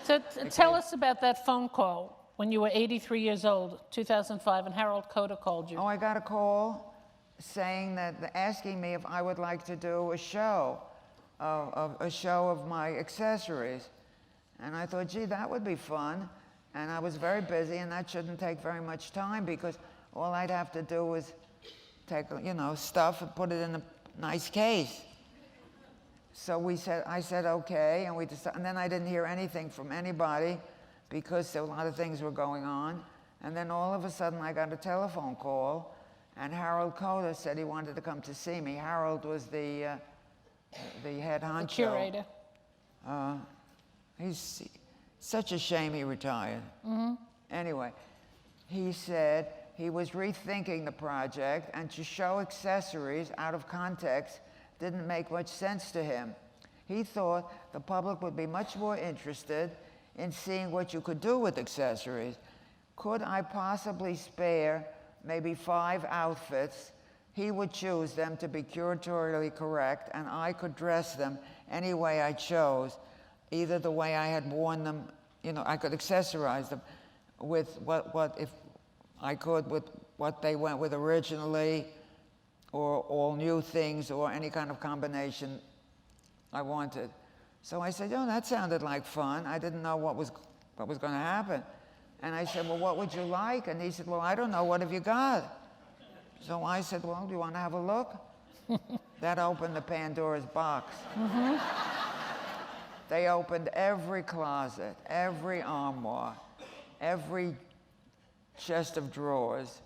So tell us about that phone call when you were 83 years old, 2005, and Harold Coda called you. Oh, I got a call saying that, asking me if I would like to do a show of my accessories. And I thought, gee, that would be fun. And I was very busy, and that shouldn't take very much time because all I'd have to do was take, stuff and put it in a nice case. So I said okay, and and then I didn't hear anything from anybody because a lot of things were going on. And then all of a sudden I got a telephone call, and Harold Coda said he wanted to come to see me. Harold was the head honcho. The curator. He's such a shame he retired. Mm-hmm. Anyway, he said he was rethinking the project, and to show accessories out of context didn't make much sense to him. He thought the public would be much more interested in seeing what you could do with accessories. Could I possibly spare maybe 5 outfits? He would choose them to be curatorially correct, and I could dress them any way I chose, either the way I had worn them, I could accessorize them with what if I could with what they went with originally, or all new things, or any kind of combination I wanted. So I said, oh, that sounded like fun. I didn't know what was going to happen. And I said, well, what would you like? And he said, well, I don't know. What have you got? So I said, well, do you want to have a look? That opened the Pandora's box. Mm-hmm. They opened every closet, every armoire, every chest of drawers,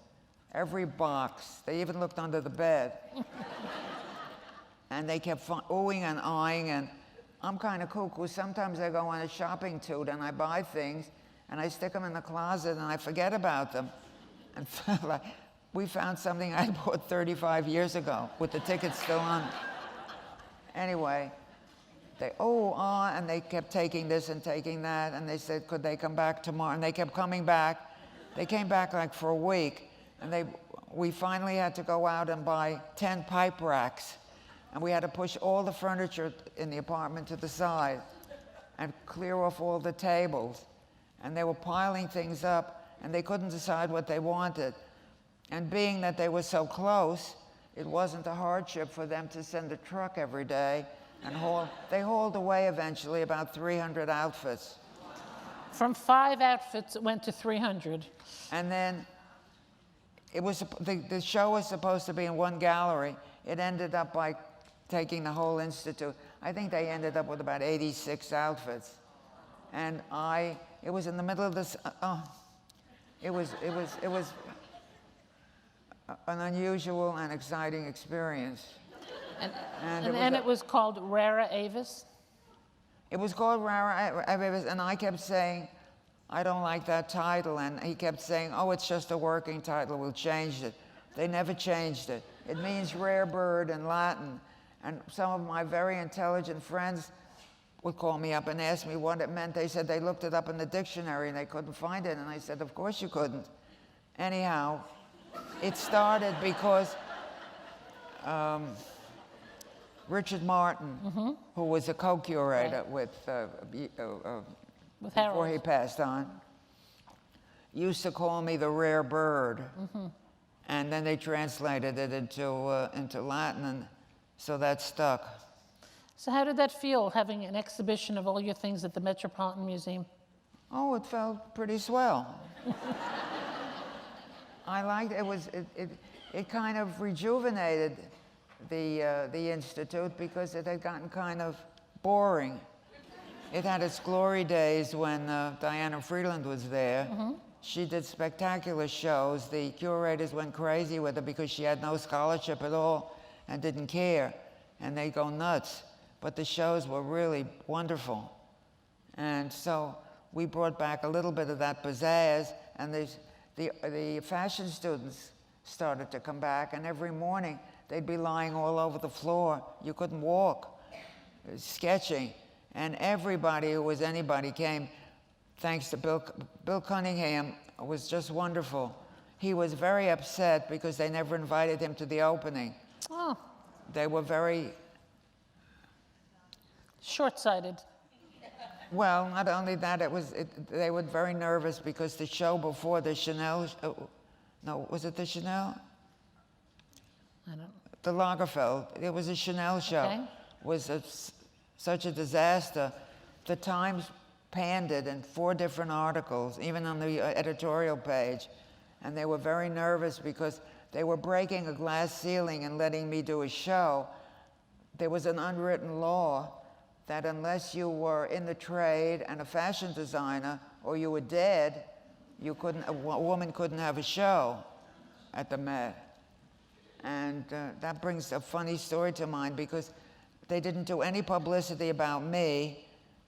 every box. They even looked under the bed. And they kept oohing and ahhing, and I'm kind of cuckoo. Sometimes I go on a shopping toot and I buy things and I stick them in the closet and I forget about them. And we found something I bought 35 years ago with the ticket still on. Anyway, they and they kept taking this and taking that, and they said, could they come back tomorrow? And they kept coming back. They came back like for a week, and we finally had to go out and buy 10 pipe racks. And we had to push all the furniture in the apartment to the side and clear off all the tables. And they were piling things up, and they couldn't decide what they wanted. And being that they were so close, it wasn't a hardship for them to send a truck every day and they hauled away eventually about 300 outfits. From 5 outfits, it went to 300. And then the show was supposed to be in one gallery. It ended up by taking the whole institute. I think they ended up with about 86 outfits. And it was in the middle of this, it was an unusual and exciting experience. And it was called Rara Avis? It was called Rara Avis, and I kept saying, I don't like that title. And he kept saying, oh, it's just a working title, we'll change it. They never changed it. It means rare bird in Latin. And some of my very intelligent friends would call me up and ask me what it meant. They said they looked it up in the dictionary and they couldn't find it. And I said, of course you couldn't. Anyhow, it started because Richard Martin, mm-hmm. who was a co-curator with before he passed on, used to call me the rare bird. Mm-hmm. And then they translated it into Latin, and so that stuck. So how did that feel, having an exhibition of all your things at the Metropolitan Museum? Oh, it felt pretty swell. I liked it. It kind of rejuvenated the Institute because it had gotten kind of boring. It had its glory days when Diana Friedland was there. Mm-hmm. She did spectacular shows. The curators went crazy with her because she had no scholarship at all and didn't care, and they'd go nuts. But the shows were really wonderful. And so we brought back a little bit of that pizzazz, and the fashion students started to come back, and every morning they'd be lying all over the floor. You couldn't walk, sketching. And everybody who was anybody came, thanks to Bill Cunningham, was just wonderful. He was very upset because they never invited him to the opening. Oh. They were very... short-sighted. Well, not only that, they were very nervous because the show before, the Chanel, no, was it the Chanel? I don't. The Lagerfeld. It was a Chanel show. Okay. Was such a disaster. The Times panned it in 4 different articles, even on the editorial page. And they were very nervous because they were breaking a glass ceiling and letting me do a show. There was an unwritten law that unless you were in the trade and a fashion designer or you were dead, a woman couldn't have a show at the Met. And that brings a funny story to mind because they didn't do any publicity about me.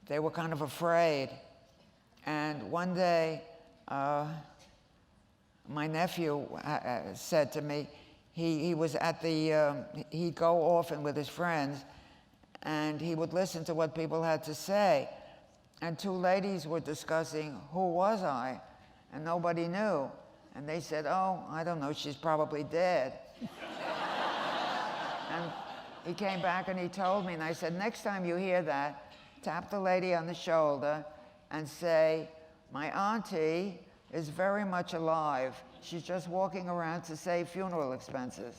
They were kind of afraid. And one day, my nephew said to me, he was at he'd go often with his friends, and he would listen to what people had to say. And 2 ladies were discussing, who was I? And nobody knew. And they said, oh, I don't know, she's probably dead. And he came back and he told me, and I said, next time you hear that, tap the lady on the shoulder and say, my auntie is very much alive. She's just walking around to save funeral expenses.